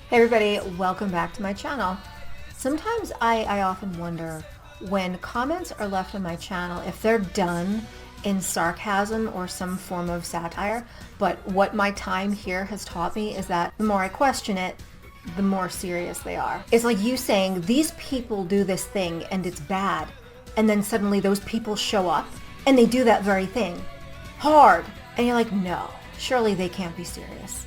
Hey everybody, welcome back to my channel. Sometimes I often wonder when comments are left on my channel if they're done in sarcasm or some form of satire, but what my time here has taught me is that the more I question it, the more serious they are. It's like you saying, these people do this thing and it's bad, and then suddenly those people show up and they do that very thing. Hard. And you're like, no, surely they can't be serious.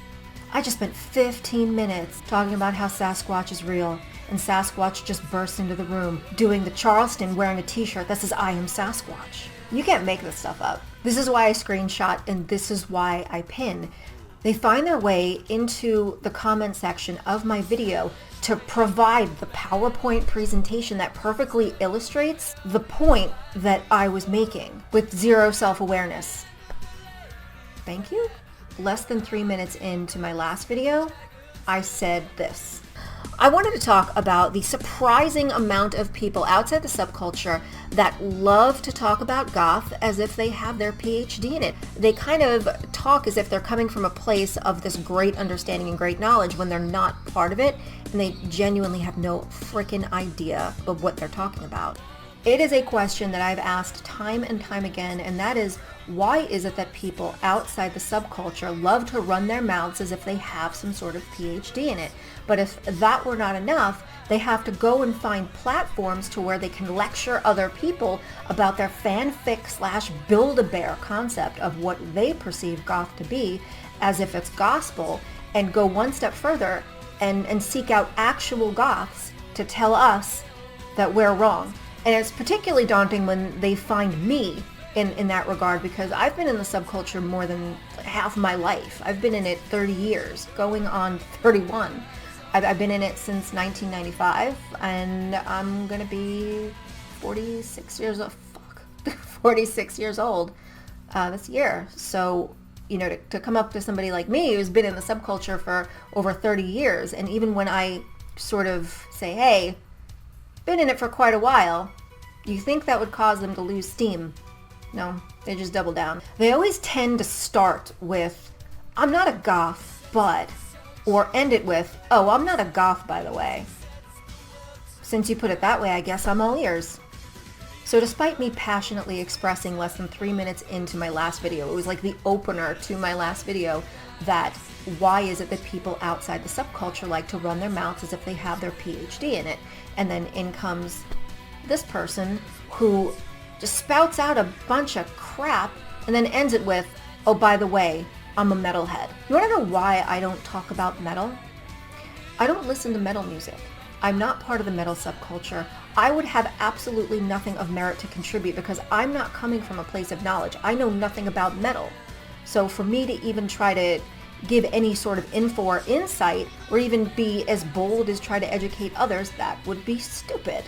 I just spent 15 minutes talking about how Sasquatch is real, and Sasquatch just burst into the room doing the Charleston wearing a t-shirt that says I am Sasquatch. You can't make this stuff up. This is why I screenshot and this is why I pin. They find their way into the comment section of my video to provide the PowerPoint presentation that perfectly illustrates the point that I was making with zero self-awareness. Thank you. Less than 3 minutes into my last video, I said this. I wanted to talk about the surprising amount of people outside the subculture that love to talk about goth as if they have their PhD in it. They kind of talk as if they're coming from a place of this great understanding and great knowledge when they're not part of it, and they genuinely have no freaking idea of what they're talking about. It is a question that I've asked time and time again, and that is, why is it that people outside the subculture love to run their mouths as if they have some sort of PhD in it? But if that were not enough, they have to go and find platforms to where they can lecture other people about their fanfic / Build-A-Bear concept of what they perceive goth to be as if it's gospel, and go one step further and seek out actual goths to tell us that we're wrong. And it's particularly daunting when they find me in that regard, because I've been in the subculture more than half my life. I've been in it 30 years, going on 31. I've been in it since 1995, and I'm gonna be 46 years old. 46 years old this year. So, you know, to come up to somebody like me who's been in the subculture for over 30 years, and even when I sort of say, hey, been in it for quite a while, you think that would cause them to lose steam. No, they just double down. They always tend to start with, I'm not a goth, but, or end it with, oh, I'm not a goth, by the way. Since you put it that way, I guess I'm all ears. So despite me passionately expressing less than 3 minutes into my last video, it was like the opener to my last video, that why is it that people outside the subculture like to run their mouths as if they have their PhD in it? And then in comes this person who just spouts out a bunch of crap and then ends it with, oh, by the way, I'm a metalhead. You want to know why I don't talk about metal? I don't listen to metal music. I'm not part of the metal subculture. I would have absolutely nothing of merit to contribute because I'm not coming from a place of knowledge. I know nothing about metal. So for me to even try to give any sort of info or insight, or even be as bold as try to educate others, that would be stupid.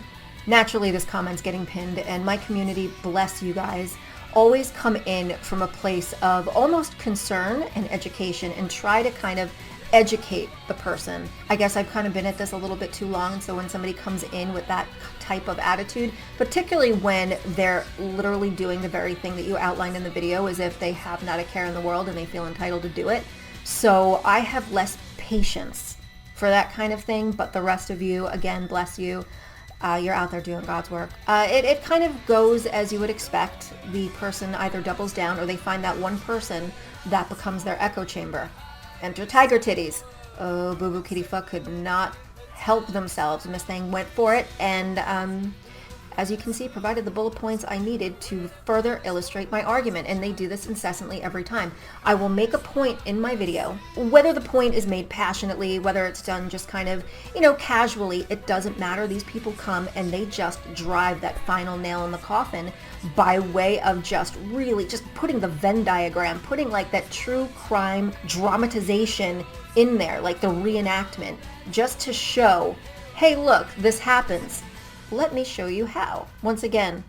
Naturally, this comment's getting pinned, and my community, bless you guys, always come in from a place of almost concern and education and try to kind of educate the person. I guess I've kind of been at this a little bit too long, so when somebody comes in with that type of attitude, particularly when they're literally doing the very thing that you outlined in the video, as if they have not a care in the world and they feel entitled to do it. So I have less patience for that kind of thing, but the rest of you, again, bless you. You're out there doing God's work. It kind of goes as you would expect. The person either doubles down or they find that one person that becomes their echo chamber. Enter tiger titties. Oh, Boo Boo Kitty Fuck could not help themselves. Miss Thing went for it, and as you can see, provided the bullet points I needed to further illustrate my argument, and they do this incessantly every time. I will make a point in my video, whether the point is made passionately, whether it's done just kind of, you know, casually, it doesn't matter. These people come and they just drive that final nail in the coffin by way of just really just putting the Venn diagram, putting like that true crime dramatization in there, like the reenactment, just to show, hey, look, this happens. Let me show you how. Once again,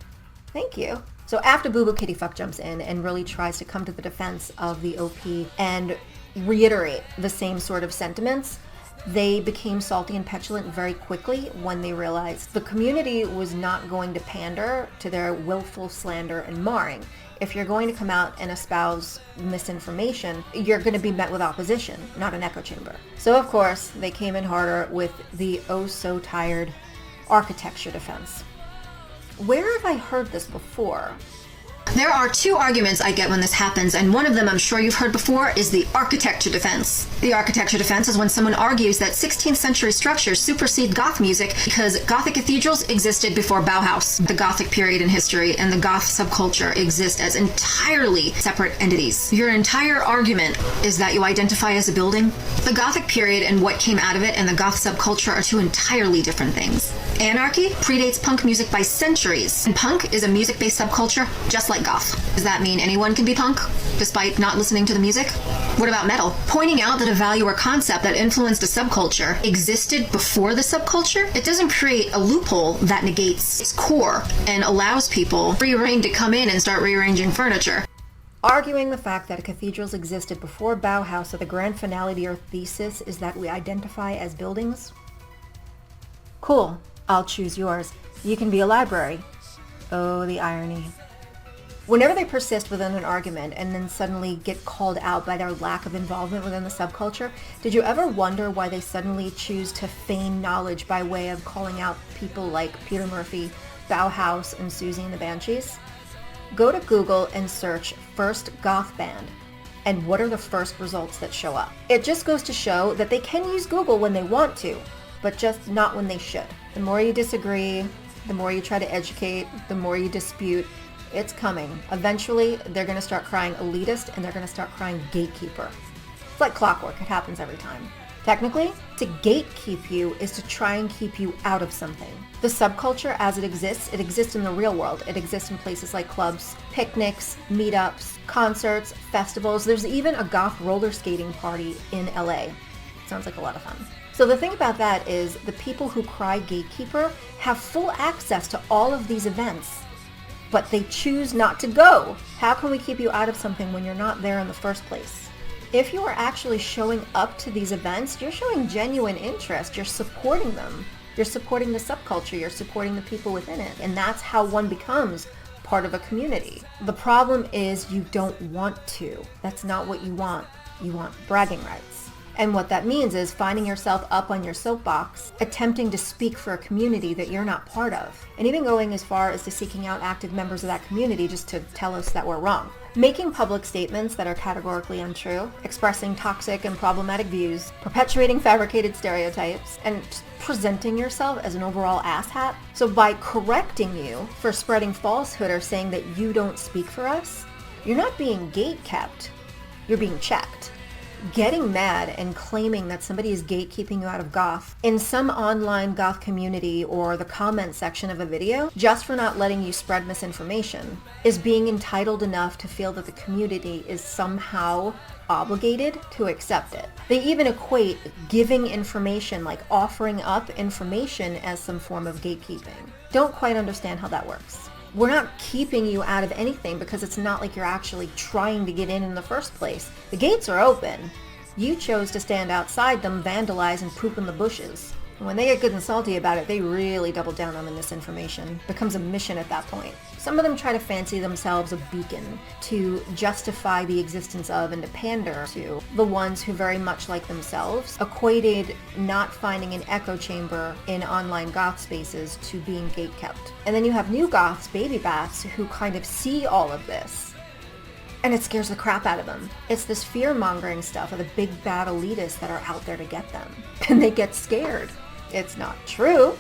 thank you. So after Boo Boo Kitty Fuck jumps in and really tries to come to the defense of the OP and reiterate the same sort of sentiments, they became salty and petulant very quickly when they realized the community was not going to pander to their willful slander and marring. if you're going to come out and espouse misinformation, you're going to be met with opposition, not an echo chamber. So of course, they came in harder with the oh so tired architecture defense. Where have I heard this before? There are two arguments I get when this happens, and one of them I'm sure you've heard before is the architecture defense. The architecture defense is when someone argues that 16th century structures supersede Goth music because Gothic cathedrals existed before Bauhaus. The Gothic period in history and the Goth subculture exist as entirely separate entities. Your entire argument is that you identify as a building. The Gothic period and what came out of it and the Goth subculture are two entirely different things. Anarchy predates punk music by centuries, and punk is a music-based subculture just like goth. Does that mean anyone can be punk, despite not listening to the music? What about metal? Pointing out that a value or concept that influenced a subculture existed before the subculture, it doesn't create a loophole that negates its core and allows people free reign to come in and start rearranging furniture. Arguing the fact that cathedrals existed before Bauhaus, so the grand finale to your thesis is that we identify as buildings? Cool. I'll choose yours. You can be a library. Oh, the irony. Whenever they persist within an argument and then suddenly get called out by their lack of involvement within the subculture, did you ever wonder why they suddenly choose to feign knowledge by way of calling out people like Peter Murphy, Bauhaus, and Susie and the Banshees? Go to Google and search first goth band, and what are the first results that show up? It just goes to show that they can use Google when they want to, but just not when they should. The more you disagree, the more you try to educate, the more you dispute, it's coming. Eventually, they're going to start crying elitist and they're going to start crying gatekeeper. It's like clockwork. It happens every time. Technically, to gatekeep you is to try and keep you out of something. The subculture as it exists in the real world. It exists in places like clubs, picnics, meetups, concerts, festivals. There's even a goth roller skating party in LA. Sounds like a lot of fun. So the thing about that is the people who cry gatekeeper have full access to all of these events, but they choose not to go. How can we keep you out of something when you're not there in the first place? If you are actually showing up to these events, you're showing genuine interest. You're supporting them. You're supporting the subculture. You're supporting the people within it. And that's how one becomes part of a community. The problem is you don't want to. That's not what you want. You want bragging rights. And what that means is finding yourself up on your soapbox, attempting to speak for a community that you're not part of, and even going as far as to seeking out active members of that community just to tell us that we're wrong. Making public statements that are categorically untrue, expressing toxic and problematic views, perpetuating fabricated stereotypes, and presenting yourself as an overall asshat. So by correcting you for spreading falsehood or saying that you don't speak for us, you're not being gatekept, you're being checked. Getting mad and claiming that somebody is gatekeeping you out of goth in some online goth community or the comment section of a video just for not letting you spread misinformation is being entitled enough to feel that the community is somehow obligated to accept it. They even equate giving information, like offering up information, as some form of gatekeeping. Don't quite understand how that works. We're not keeping you out of anything because it's not like you're actually trying to get in the first place. The gates are open. You chose to stand outside them, vandalize, and poop in the bushes. And when they get good and salty about it, they really double down on the misinformation. It becomes a mission at that point. Some of them try to fancy themselves a beacon to justify the existence of and to pander to the ones who, very much like themselves, equated not finding an echo chamber in online goth spaces to being gatekept. And then you have new goths, baby bats, who kind of see all of this, and it scares the crap out of them. It's this fear-mongering stuff of the big bad elitists that are out there to get them, and they get scared. It's not true.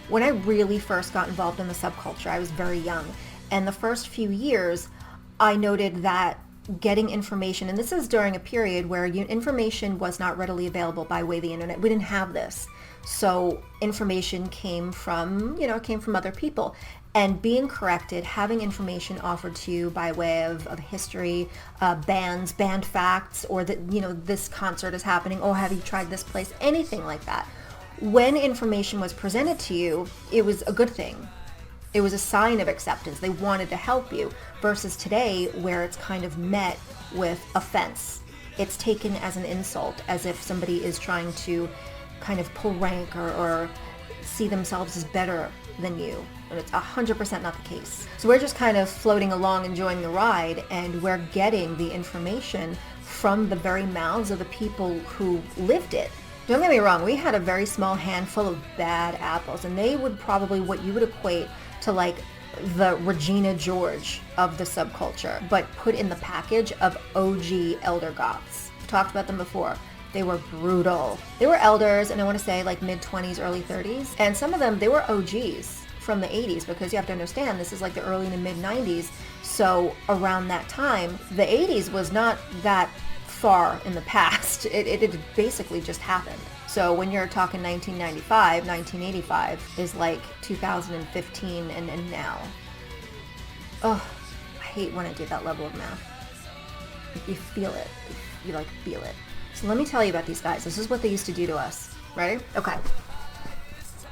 When I really first got involved in the subculture, I was very young. And the first few years, I noted that getting information, and this is during a period where information was not readily available by way of the internet. We didn't have this. So information came from, came from other people. And being corrected, having information offered to you by way of history, bands, band facts, or that, this concert is happening, oh, have you tried this place, anything like that. When information was presented to you, it was a good thing. It was a sign of acceptance. They wanted to help you, versus today where it's kind of met with offense. It's taken as an insult, as if somebody is trying to kind of pull rank or see themselves as better than you. And it's 100% not the case. So we're just kind of floating along, enjoying the ride, and we're getting the information from the very mouths of the people who lived it. Don't get me wrong, we had a very small handful of bad apples, and they would probably what you would equate to like the Regina George of the subculture, but put in the package of OG elder goths. I've talked about them before. They were brutal. They were elders, and I want to say like mid-20s, early 30s, and some of them, they were OGs from the 80s, because you have to understand this is like the early to mid-90s. So around that time, the 80s was not that far in the past. It basically just happened. So when you're talking 1995, 1985 is like 2015 and now. Oh, I hate when I do that level of math. You feel it. You like feel it. So let me tell you about these guys. This is what they used to do to us. Ready? Okay.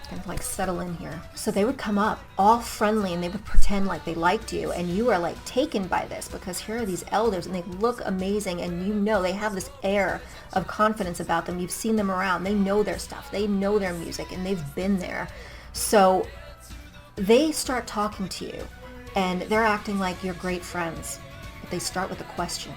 Kind of like settle in here. So they would come up all friendly and they would pretend like they liked you, and you are like taken by this because here are these elders and they look amazing, and you know they have this air of confidence about them. You've seen them around. They know their stuff. They know their music, and they've been there. So they start talking to you and they're acting like you're great friends, but they start with the questions.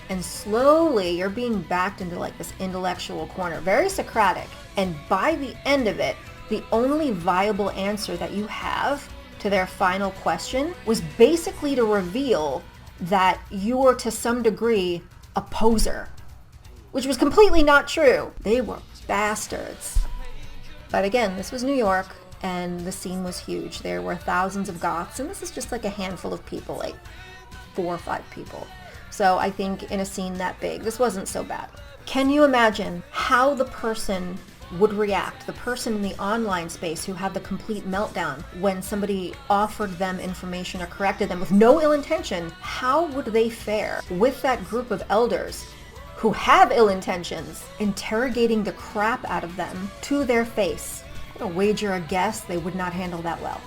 And slowly you're being backed into like this intellectual corner, very Socratic. And by the end of it, the only viable answer that you have to their final question was basically to reveal that you were to some degree a poser, which was completely not true. They were bastards. But again, this was New York and the scene was huge. There were thousands of goths, and this is just like a handful of people, like 4 or 5 people. So I think in a scene that big, this wasn't so bad. Can you imagine how the person would react, the person in the online space who had the complete meltdown when somebody offered them information or corrected them with no ill intention? How would they fare with that group of elders who have ill intentions interrogating the crap out of them to their face? I'm gonna wager a guess they would not handle that well.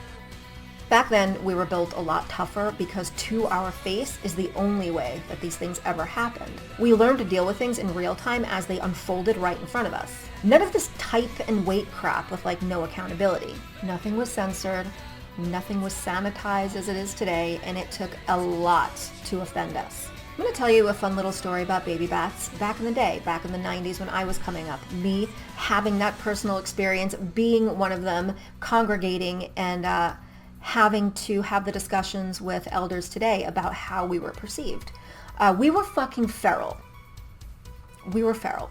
Back then, we were built a lot tougher because to our face is the only way that these things ever happened. We learned to deal with things in real time as they unfolded right in front of us. None of this type and wait crap with like no accountability. Nothing was censored, nothing was sanitized as it is today, and it took a lot to offend us. I'm going to tell you a fun little story about baby bats back in the day, back in the 90s when I was coming up. Me having that personal experience, being one of them, congregating and having to have the discussions with elders today about how we were perceived. We were fucking feral. We were feral.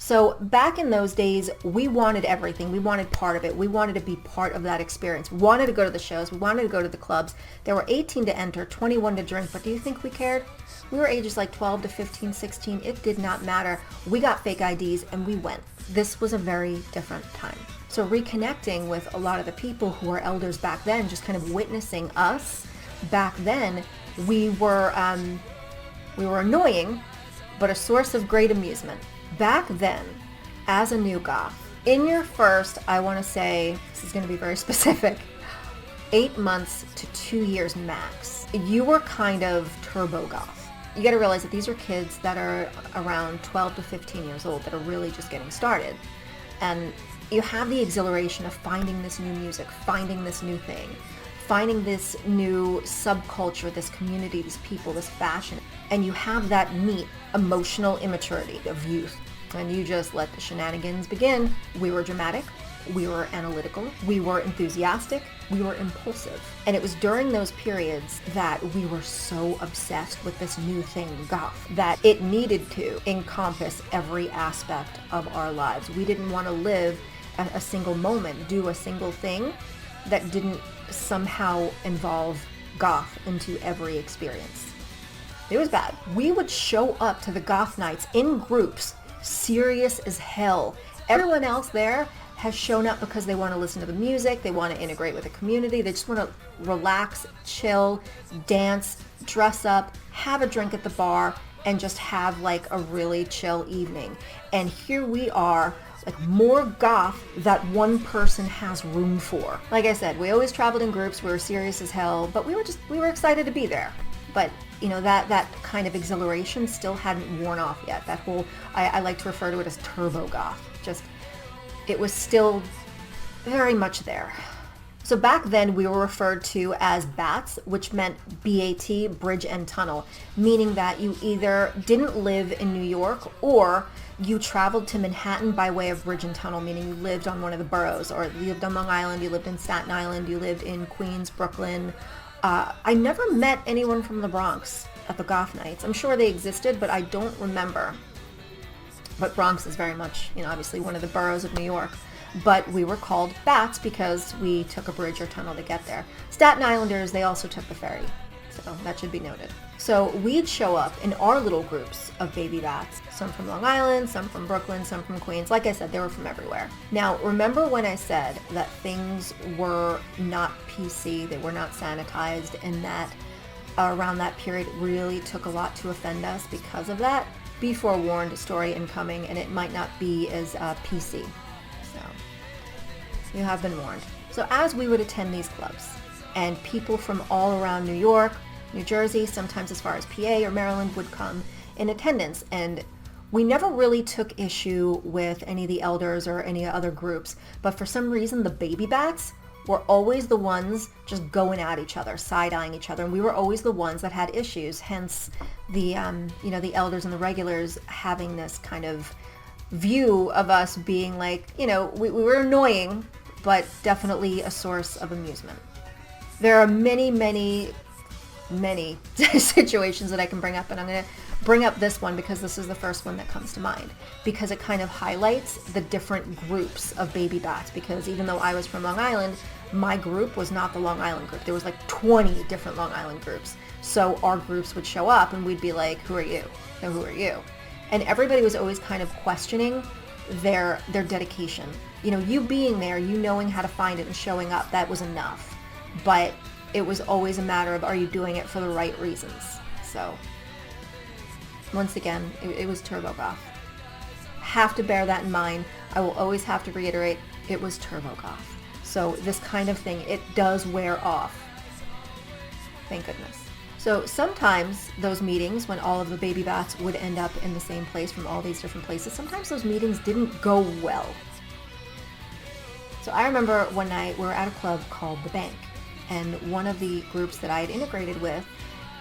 So back in those days, we wanted everything. We wanted part of it. We wanted to be part of that experience. We wanted to go to the shows. We wanted to go to the clubs. There were 18 to enter, 21 to drink, but do you think we cared? We were ages like 12 to 15, 16. It did not matter. We got fake IDs and we went. This was a very different time. So reconnecting with a lot of the people who were elders back then, just kind of witnessing us back then, we were annoying, but a source of great amusement. Back then, as a new goth, in your first, I want to say, this is going to be very specific, 8 months to 2 years max, you were kind of turbo goth. You got to realize that these are kids that are around 12 to 15 years old that are really just getting started. And you have the exhilaration of finding this new music, finding this new thing, finding this new subculture, this community, these people, this fashion. And you have that neat emotional immaturity of youth. And you just let the shenanigans begin. We were dramatic, we were analytical, we were enthusiastic, we were impulsive. And it was during those periods that we were so obsessed with this new thing, goth, that it needed to encompass every aspect of our lives. We didn't want to live a single moment, do a single thing that didn't somehow involve goth into every experience. It was bad. We would show up to the goth nights in groups, serious as hell. Everyone else there has shown up because they want to listen to the music, they want to integrate with the community, they just want to relax, chill, dance, dress up, have a drink at the bar, and just have like a really chill evening. And here we are, like more goth that one person has room for. Like I said, we always traveled in groups, we were serious as hell, but we were excited to be there. But you know, that kind of exhilaration still hadn't worn off yet. That whole, I like to refer to it as turbo goth. Just, it was still very much there. So back then we were referred to as BATs, which meant B-A-T, bridge and tunnel, meaning that you either didn't live in New York or you traveled to Manhattan by way of bridge and tunnel, meaning you lived on one of the boroughs, or you lived on Long Island, you lived in Staten Island, you lived in Queens, Brooklyn. I never met anyone from the Bronx at the Goth nights. I'm sure they existed, but I don't remember. But Bronx is very much, obviously one of the boroughs of New York. But we were called BATs because we took a bridge or tunnel to get there. Staten Islanders, they also took the ferry. So that should be noted. So we'd show up in our little groups of baby bats, some from Long Island, some from Brooklyn, some from Queens. Like I said, they were from everywhere. Now, remember when I said that things were not PC, they were not sanitized, and that around that period really took a lot to offend us because of that? Be forewarned, story incoming, and it might not be as PC. So you have been warned. So as we would attend these clubs, and people from all around New York, New Jersey, sometimes as far as PA or Maryland would come in attendance, and we never really took issue with any of the elders or any other groups, but for some reason the baby bats were always the ones just going at each other, side-eyeing each other, and we were always the ones that had issues, hence the the elders and the regulars having this kind of view of us being like, we were annoying, but definitely a source of amusement. There are many, many, many situations that I can bring up, and I'm going to bring up this one because this is the first one that comes to mind, because it kind of highlights the different groups of baby bats, because even though I was from Long Island, my group was not the Long Island group. There was like 20 different Long Island groups. So our groups would show up and we'd be like, who are you? No, who are you? And everybody was always kind of questioning their dedication. You being there, knowing how to find it and showing up, that was enough. But it was always a matter of, are you doing it for the right reasons? So once again, it was Turbo Goth. Have to bear that in mind. I will always have to reiterate, it was Turbo Goth. So this kind of thing, it does wear off. Thank goodness. So sometimes those meetings, when all of the baby bats would end up in the same place from all these different places, sometimes those meetings didn't go well. So I remember one night we were at a club called The Bank, and one of the groups that I had integrated with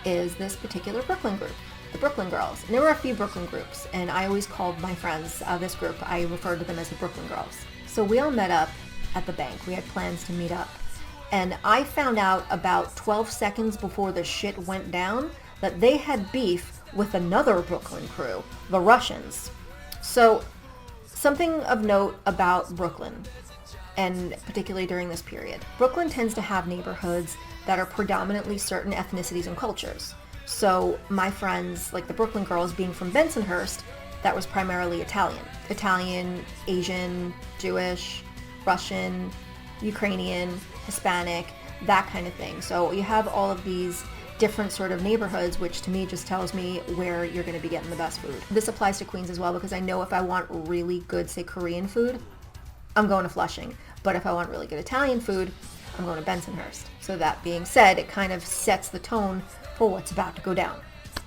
is this particular Brooklyn group, the Brooklyn Girls. And there were a few Brooklyn groups, and I always called my friends, this group, I referred to them as the Brooklyn Girls. So we all met up at the bank. We had plans to meet up. And I found out about 12 seconds before the shit went down that they had beef with another Brooklyn crew, the Russians. So something of note about Brooklyn, and particularly during this period. Brooklyn tends to have neighborhoods that are predominantly certain ethnicities and cultures. So my friends, like the Brooklyn Girls, being from Bensonhurst, that was primarily Italian. Italian, Asian, Jewish, Russian, Ukrainian, Hispanic, that kind of thing. So you have all of these different sort of neighborhoods, which to me just tells me where you're going to be getting the best food. This applies to Queens as well, because I know if I want really good, say, Korean food, I'm going to Flushing. But if I want really good Italian food, I'm going to Bensonhurst. So that being said, it kind of sets the tone for what's about to go down.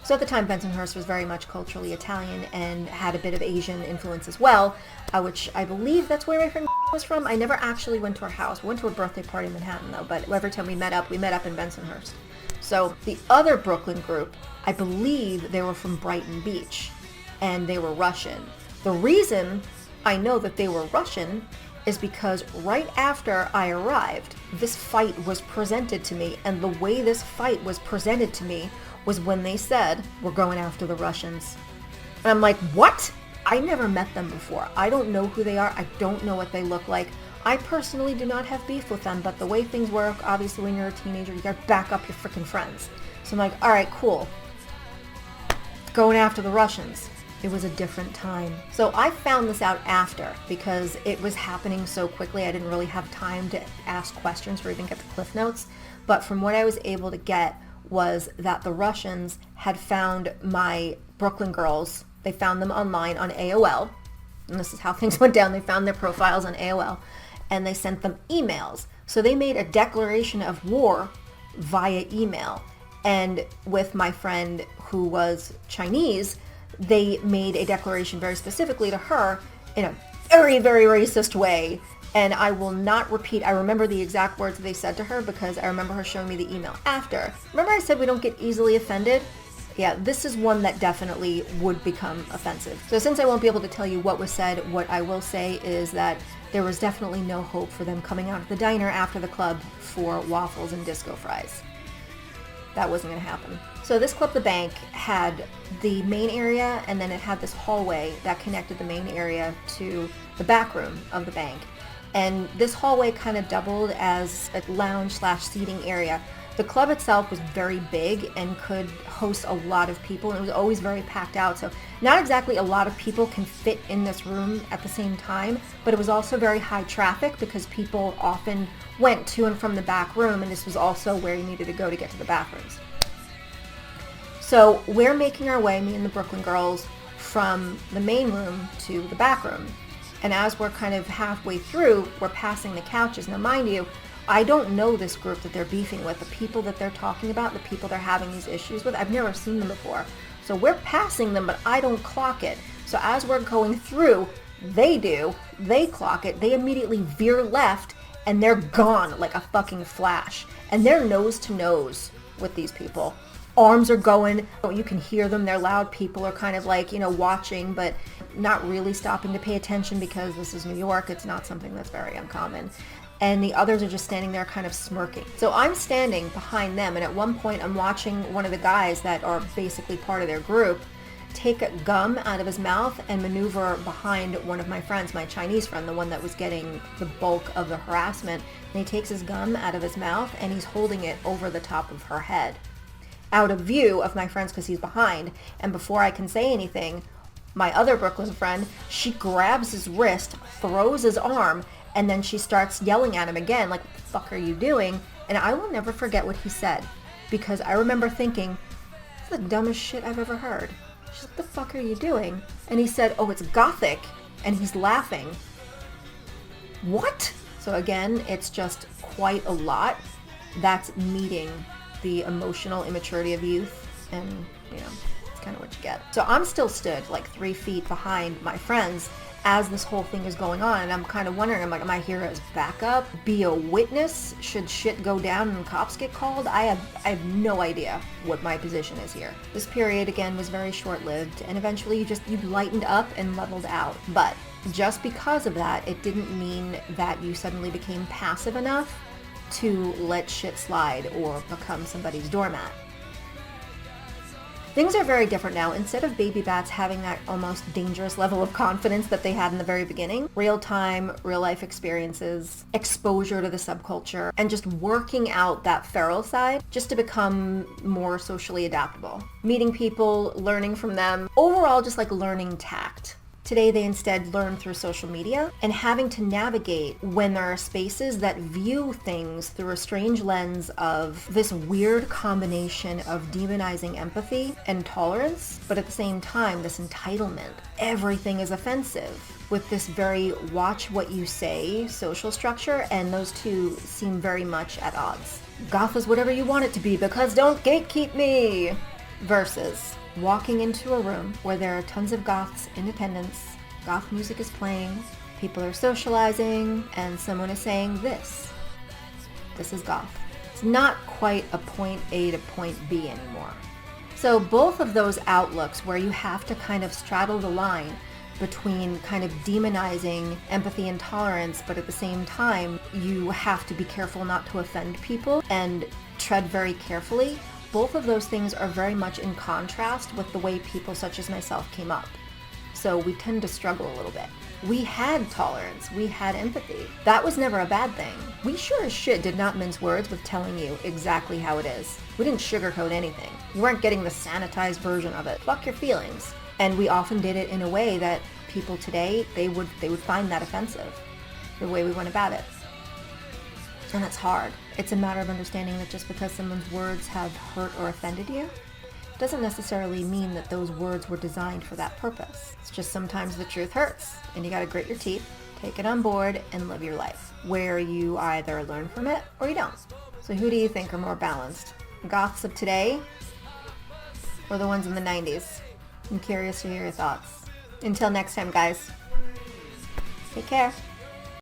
So at the time, Bensonhurst was very much culturally Italian and had a bit of Asian influence as well, which I believe that's where my friend was from. I never actually went to her house. We went to a birthday party in Manhattan, though, but every time we met up in Bensonhurst. So the other Brooklyn group, I believe they were from Brighton Beach, and they were Russian. The reason I know that they were Russian is because right after I arrived, this fight was presented to me, and the way this fight was presented to me was when they said, we're going after the Russians. And I'm like, what? I never met them before. I don't know who they are. I don't know what they look like. I personally do not have beef with them, but the way things work, obviously when you're a teenager, you gotta back up your freaking friends. So I'm like, all right, cool. Going after the Russians. It was a different time. So I found this out after, because it was happening so quickly. I didn't really have time to ask questions or even get the cliff notes. But from what I was able to get was that the Russians had found my Brooklyn Girls. They found them online on AOL. And this is how things went down. They found their profiles on AOL and they sent them emails. So they made a declaration of war via email. And with my friend who was Chinese, they made a declaration very specifically to her in a very, very racist way, And I will not repeat, I remember the exact words they said to her because I remember her showing me the email after. Remember I said we don't get easily offended? Yeah, this is one that definitely would become offensive. So since I won't be able to tell you what was said, what I will say is that there was definitely no hope for them coming out of the diner after the club for waffles and disco fries. That wasn't going to happen. So this club, The Bank, had the main area, and then it had this hallway that connected the main area to the back room of the bank. And this hallway kind of doubled as a lounge/seating area. The club itself was very big and could host a lot of people, and it was always very packed out. So not exactly a lot of people can fit in this room at the same time, but it was also very high traffic because people often went to and from the back room, and this was also where you needed to go to get to the bathrooms. So we're making our way, me and the Brooklyn girls, from the main room to the back room. And as we're kind of halfway through, we're passing the couches. Now, mind you, I don't know this group that they're beefing with, the people that they're talking about, the people they're having these issues with. I've never seen them before. So we're passing them, but I don't clock it. So as we're going through, they clock it, they immediately veer left, and they're gone like a fucking flash. And they're nose to nose with these people. Arms are going, you can hear them, they're loud. People are kind of like, watching, but not really stopping to pay attention because this is New York. It's not something that's very uncommon. And the others are just standing there kind of smirking. So I'm standing behind them, and at one point I'm watching one of the guys that are basically part of their group take a gum out of his mouth and maneuver behind one of my friends, my Chinese friend, the one that was getting the bulk of the harassment. And he takes his gum out of his mouth and he's holding it over the top of her head, out of view of my friends because he's behind. And before I can say anything, my other Brooklyn friend, she grabs his wrist, throws his arm, and then she starts yelling at him again, like, what the fuck are you doing? And I will never forget what he said, because I remember thinking, that's the dumbest shit I've ever heard. She's like, what the fuck are you doing? And he said, oh, it's gothic, and he's laughing. What? So again, it's just quite a lot. That's meeting the emotional immaturity of youth, and it's kind of what you get. So I'm still stood like 3 feet behind my friends as this whole thing is going on, and I'm kind of wondering, am I here as backup? Be a witness? Should shit go down and cops get called? I have no idea what my position is here. This period, again, was very short-lived, and eventually you lightened up and leveled out. But just because of that, it didn't mean that you suddenly became passive enough to let shit slide or become somebody's doormat. Things are very different now. Instead of baby bats having that almost dangerous level of confidence that they had in the very beginning, real-time, real-life experiences, exposure to the subculture, and just working out that feral side just to become more socially adaptable. Meeting people, learning from them, overall just like learning tact. Today, they instead learn through social media and having to navigate when there are spaces that view things through a strange lens of this weird combination of demonizing empathy and tolerance, but at the same time, this entitlement. Everything is offensive with this very watch what you say social structure, and those two seem very much at odds. Goth is whatever you want it to be because don't gatekeep me! Versus walking into a room where there are tons of goths in attendance, goth music is playing, people are socializing, and someone is saying this is goth. It's not quite a point A to point B anymore. So both of those outlooks where you have to kind of straddle the line between kind of demonizing empathy and tolerance, but at the same time you have to be careful not to offend people and tread very carefully. Both of those things are very much in contrast with the way people such as myself came up. So we tend to struggle a little bit. We had tolerance, we had empathy. That was never a bad thing. We sure as shit did not mince words with telling you exactly how it is. We didn't sugarcoat anything. You weren't getting the sanitized version of it. Fuck your feelings. And we often did it in a way that people today, they would find that offensive, the way we went about it. And that's hard. It's a matter of understanding that just because someone's words have hurt or offended you, doesn't necessarily mean that those words were designed for that purpose. It's just sometimes the truth hurts, and you gotta grit your teeth, take it on board, and live your life, where you either learn from it or you don't. So who do you think are more balanced? The goths of today or the ones in the 90s? I'm curious to hear your thoughts. Until next time, guys. Take care.